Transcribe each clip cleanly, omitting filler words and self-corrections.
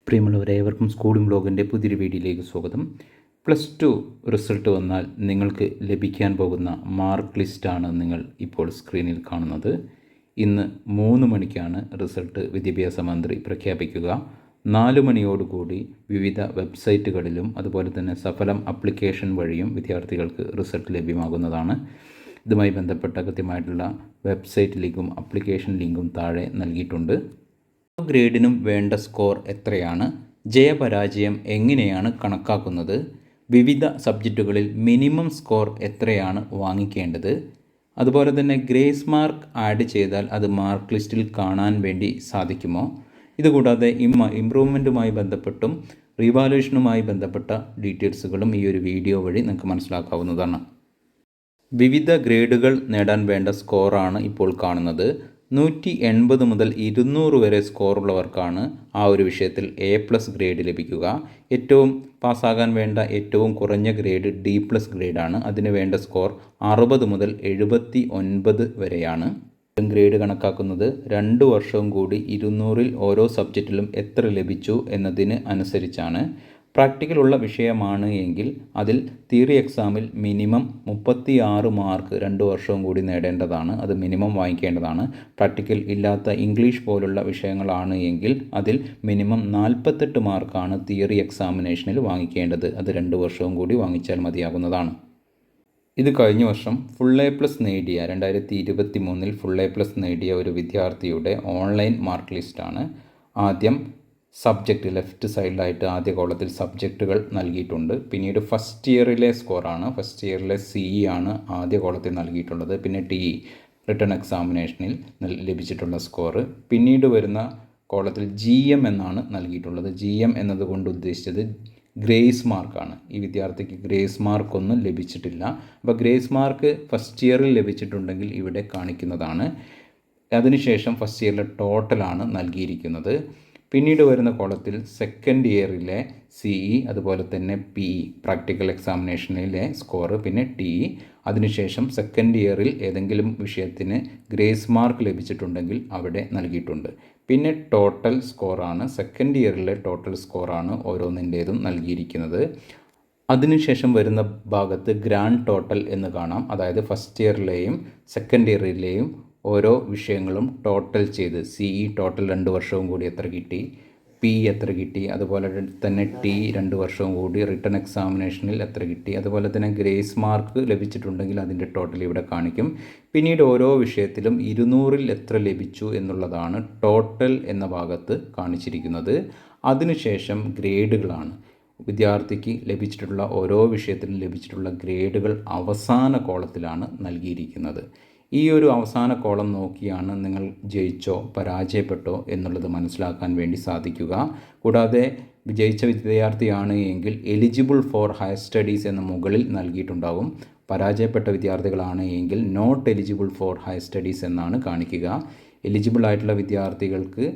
പ്രിയമുള്ളവരെ, ഏവർക്കും സ്കൂളിംഗ് ബ്ലോഗിൻ്റെ പുതിയൊരു വീഡിയോയിലേക്ക് സ്വാഗതം. +2 റിസൾട്ട് വന്നാൽ നിങ്ങൾക്ക് ലഭിക്കാൻ പോകുന്ന മാർക്ക് ലിസ്റ്റാണ് നിങ്ങൾ ഇപ്പോൾ സ്ക്രീനിൽ കാണുന്നത്. ഇന്ന് 3 മണിക്കാണ് റിസൾട്ട് വിദ്യാഭ്യാസ മന്ത്രി പ്രഖ്യാപിക്കുക. 4 മണിയോടുകൂടി വിവിധ വെബ്സൈറ്റുകളിലും അതുപോലെ തന്നെ സഫലം ആപ്ലിക്കേഷൻ വഴിയും വിദ്യാർത്ഥികൾക്ക് റിസൾട്ട് ലഭ്യമാകുന്നതാണ്. ഇതുമായി ബന്ധപ്പെട്ട കൃത്യമായിട്ടുള്ള വെബ്സൈറ്റ് ലിങ്കും ആപ്ലിക്കേഷൻ ലിങ്കും താഴെ നൽകിയിട്ടുണ്ട്. ഗ്രേഡിനും വേണ്ട സ്കോർ എത്രയാണ്? ജയപരാജയം എങ്ങനെയാണ് കണക്കാക്കുന്നത്? വിവിധ സബ്ജക്റ്റുകളിൽ മിനിമം സ്കോർ എത്രയാണ് വാങ്ങിക്കേണ്ടത്? അതുപോലെ തന്നെ ഗ്രേസ് മാർക്ക് ആഡ് ചെയ്താൽ അത് മാർക്ക് ലിസ്റ്റിൽ കാണാൻ വേണ്ടി സാധിക്കുമോ? ഇതുകൂടാതെ ഇംപ്രൂവ്മെൻറ്റുമായി ബന്ധപ്പെട്ടും റീവാലുവേഷനുമായി ബന്ധപ്പെട്ട ഡീറ്റെയിൽസുകളും ഈ ഒരു വീഡിയോ വഴി നിങ്ങൾക്ക് മനസ്സിലാക്കാവുന്നതാണ്. വിവിധ ഗ്രേഡുകൾ നേടാൻ വേണ്ട സ്കോറാണ് ഇപ്പോൾ കാണുന്നത്. 180 മുതൽ 200 വരെ സ്കോറുള്ളവർക്കാണ് ആ ഒരു വിഷയത്തിൽ A+ ഗ്രേഡ് ലഭിക്കുക. ഏറ്റവും പാസ്സാകാൻ വേണ്ട ഏറ്റവും കുറഞ്ഞ ഗ്രേഡ് D+ ഗ്രേഡാണ്. അതിന് വേണ്ട സ്കോർ 60 മുതൽ 79 വരെയാണ്. ഗ്രേഡ് കണക്കാക്കുന്നത് 2 വർഷവും കൂടി 200-ൽ ഓരോ സബ്ജക്റ്റിലും എത്ര ലഭിച്ചു എന്നതിന് അനുസരിച്ചാണ്. പ്രാക്ടിക്കൽ ഉള്ള വിഷയമാണ് എങ്കിൽ അതിൽ തിയറി എക്സാമിൽ മിനിമം 36 മാർക്ക് 2 വർഷവും കൂടി നേടേണ്ടതാണ്. അത് മിനിമം വാങ്ങിക്കേണ്ടതാണ്. പ്രാക്ടിക്കൽ ഇല്ലാത്ത ഇംഗ്ലീഷ് പോലുള്ള വിഷയങ്ങളാണ് എങ്കിൽ അതിൽ മിനിമം 48 മാർക്കാണ് തിയറി എക്സാമിനേഷനിൽ വാങ്ങിക്കേണ്ടത്. അത് 2 വർഷവും കൂടി വാങ്ങിച്ചാൽ മതിയാകുന്നതാണ്. ഇത് കഴിഞ്ഞ വർഷം ഫുൾ A+ നേടിയ 2023-ൽ ഫുൾ A+ നേടിയ ഒരു വിദ്യാർത്ഥിയുടെ ഓൺലൈൻ മാർക്ക് ലിസ്റ്റാണ്. ആദ്യം സബ്ജക്റ്റ് ലെഫ്റ്റ് സൈഡിലായിട്ട് ആദ്യ കോളത്തിൽ സബ്ജക്റ്റുകൾ നൽകിയിട്ടുണ്ട്. പിന്നീട് ഫസ്റ്റ് ഇയറിലെ സ്കോറാണ്. ഫസ്റ്റ് ഇയറിലെ CE ആണ് ആദ്യ കോളത്തിൽ നൽകിയിട്ടുള്ളത്. പിന്നെ TE റിട്ടൺ എക്സാമിനേഷനിൽ ലഭിച്ചിട്ടുള്ള സ്കോർ. പിന്നീട് വരുന്ന കോളത്തിൽ GM എന്നാണ് നൽകിയിട്ടുള്ളത്. GM എന്നതുകൊണ്ട് ഉദ്ദേശിച്ചത് ഗ്രേസ് മാർക്കാണ്. ഈ വിദ്യാർത്ഥിക്ക് ഗ്രേസ് മാർക്കൊന്നും ലഭിച്ചിട്ടില്ല. അപ്പോൾ ഗ്രേസ് മാർക്ക് ഫസ്റ്റ് ഇയറിൽ ലഭിച്ചിട്ടുണ്ടെങ്കിൽ ഇവിടെ കാണിക്കുന്നതാണ്. അതിനുശേഷം ഫസ്റ്റ് ഇയറിലെ ടോട്ടലാണ് നൽകിയിരിക്കുന്നത്. പിന്നീട് വരുന്ന കോളത്തിൽ സെക്കൻഡ് ഇയറിലെ CE അതുപോലെ തന്നെ PE പ്രാക്ടിക്കൽ എക്സാമിനേഷനിലെ സ്കോർ, പിന്നെ TE. അതിനുശേഷം സെക്കൻഡ് ഇയറിൽ ഏതെങ്കിലും വിഷയത്തിന് ഗ്രേസ് മാർക്ക് ലഭിച്ചിട്ടുണ്ടെങ്കിൽ അവിടെ നൽകിയിട്ടുണ്ട്. പിന്നെ ടോട്ടൽ സ്കോറാണ്. സെക്കൻഡ് ഇയറിലെ ടോട്ടൽ സ്കോറാണ് ഓരോന്നിൻ്റേതും നൽകിയിരിക്കുന്നത്. അതിനുശേഷം വരുന്ന ഭാഗത്ത് ഗ്രാൻഡ് ടോട്ടൽ എന്ന് കാണാം. അതായത് ഫസ്റ്റ് ഇയറിലെയും സെക്കൻഡ് ഇയറിലെയും ഓരോ വിഷയങ്ങളും ടോട്ടൽ ചെയ്ത് CE ടോട്ടൽ 2 വർഷവും കൂടി എത്ര കിട്ടി, PE എത്ര കിട്ടി, അതുപോലെ തന്നെ TE 2 വർഷവും കൂടി റിട്ടൺ എക്സാമിനേഷനിൽ എത്ര കിട്ടി, അതുപോലെ തന്നെ ഗ്രേസ് മാർക്ക് ലഭിച്ചിട്ടുണ്ടെങ്കിൽ അതിൻ്റെ ടോട്ടൽ ഇവിടെ കാണിക്കും. പിന്നീട് ഓരോ വിഷയത്തിലും 200-ൽ എത്ര ലഭിച്ചു എന്നുള്ളതാണ് ടോട്ടൽ എന്ന ഭാഗത്ത് കാണിച്ചിരിക്കുന്നത്. അതിനുശേഷം ഗ്രേഡുകളാണ്. വിദ്യാർത്ഥിക്ക് ലഭിച്ചിട്ടുള്ള ഓരോ വിഷയത്തിലും ലഭിച്ചിട്ടുള്ള ഗ്രേഡുകൾ അവസാന കോളത്തിലാണ് നൽകിയിരിക്കുന്നത്. ഈ ഒരു അവസാന കോളം നോക്കിയാണ് നിങ്ങൾ ജയിച്ചോ പരാജയപ്പെട്ടോ എന്നുള്ളത് മനസ്സിലാക്കാൻ വേണ്ടി സാധിക്കുക. കൂടാതെ വിജയിച്ച വിദ്യാർത്ഥിയാണ് എങ്കിൽ എലിജിബിൾ ഫോർ ഹയർ സ്റ്റഡീസ് എന്ന് മുകളിൽ നൽകിയിട്ടുണ്ടാകും. പരാജയപ്പെട്ട വിദ്യാർത്ഥികളാണ് എങ്കിൽ not eligible for higher studies എന്നാണ് കാണിക്കുക. എലിജിബിൾ ആയിട്ടുള്ള വിദ്യാർത്ഥികൾക്ക്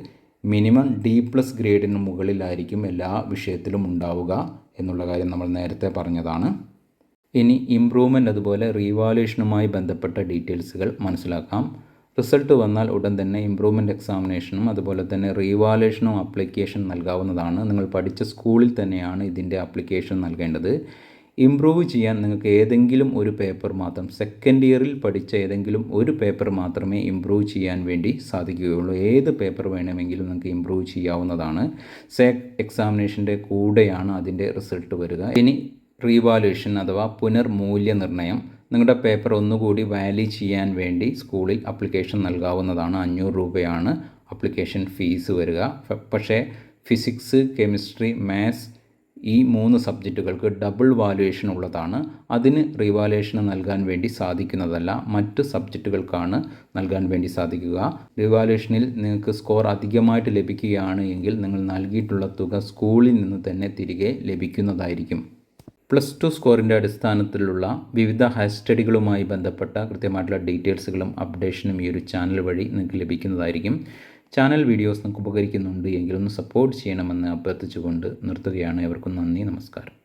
മിനിമം D+ ഗ്രേഡിന് മുകളിലായിരിക്കും എല്ലാ വിഷയത്തിലും ഉണ്ടാവുക എന്നുള്ള കാര്യം നമ്മൾ നേരത്തെ പറഞ്ഞതാണ്. ഇനി ഇംപ്രൂവ്മെൻ്റ് അതുപോലെ റീവാലുവേഷനുമായി ബന്ധപ്പെട്ട ഡീറ്റെയിൽസുകൾ മനസ്സിലാക്കാം. റിസൾട്ട് വന്നാൽ ഉടൻ തന്നെ ഇംപ്രൂവ്മെൻ്റ് എക്സാമിനേഷനും അതുപോലെ തന്നെ റീവാലുവേഷനും ആപ്ലിക്കേഷൻ നൽകാവുന്നതാണ്. നിങ്ങൾ പഠിച്ച സ്കൂളിൽ തന്നെയാണ് ഇതിൻ്റെ ആപ്ലിക്കേഷൻ നൽകേണ്ടത്. ഇംപ്രൂവ് ചെയ്യാൻ നിങ്ങൾക്ക് ഏതെങ്കിലും ഒരു പേപ്പർ മാത്രം, സെക്കൻഡ് ഇയറിൽ പഠിച്ച ഏതെങ്കിലും ഒരു പേപ്പർ മാത്രമേ ഇംപ്രൂവ് ചെയ്യാൻ വേണ്ടി സാധിക്കുകയുള്ളൂ. ഏത് പേപ്പർ വേണമെങ്കിലും നിങ്ങൾക്ക് ഇംപ്രൂവ് ചെയ്യാവുന്നതാണ്. സെക് എക്സാമിനേഷൻ്റെ കൂടെയാണ് അതിൻ്റെ റിസൾട്ട് വരിക. ഇനി റീവാലുവേഷൻ അഥവാ പുനർമൂല്യനിർണ്ണയം. നിങ്ങളുടെ പേപ്പർ ഒന്നുകൂടി വാല്യൂ ചെയ്യാൻ വേണ്ടി സ്കൂളിൽ ആപ്ലിക്കേഷൻ നൽകാവുന്നതാണ്. 500 രൂപയാണ് ആപ്ലിക്കേഷൻ ഫീസ് വരിക. പക്ഷേ ഫിസിക്സ്, കെമിസ്ട്രി, മാത്സ് ഈ 3 സബ്ജക്റ്റുകൾക്ക് ഡബിൾ വാല്യുവേഷൻ ഉള്ളതാണ്. അതിന് റീവാലുവേഷൻ നൽകാൻ വേണ്ടി സാധിക്കുന്നതല്ല. മറ്റ് സബ്ജക്റ്റുകൾക്കാണ് നൽകാൻ വേണ്ടി സാധിക്കുക. റീവാലുവേഷനിൽ നിങ്ങൾക്ക് സ്കോർ അധികമായിട്ട് ലഭിക്കുകയാണ് എങ്കിൽ നിങ്ങൾ നൽകിയിട്ടുള്ള തുക സ്കൂളിൽ നിന്ന് തന്നെ തിരികെ ലഭിക്കുന്നതായിരിക്കും. +2 സ്കോറിൻ്റെ അടിസ്ഥാനത്തിലുള്ള വിവിധ ഹയർ സ്റ്റഡികളുമായി ബന്ധപ്പെട്ട കൃത്യമായിട്ടുള്ള ഡീറ്റെയിൽസുകളും അപ്ഡേഷനും ഈ ഒരു ചാനൽ വഴി നിങ്ങൾക്ക് ലഭിക്കുന്നതായിരിക്കും. ചാനൽ വീഡിയോസ് നിങ്ങൾക്ക് ഉപകരിക്കുന്നുണ്ട് എങ്കിൽ ഒന്ന് സപ്പോർട്ട് ചെയ്യണമെന്ന് അഭ്യർത്ഥിച്ചുകൊണ്ട് നിർത്തുകയാണ്. എവർക്കും നന്ദി, നമസ്കാരം.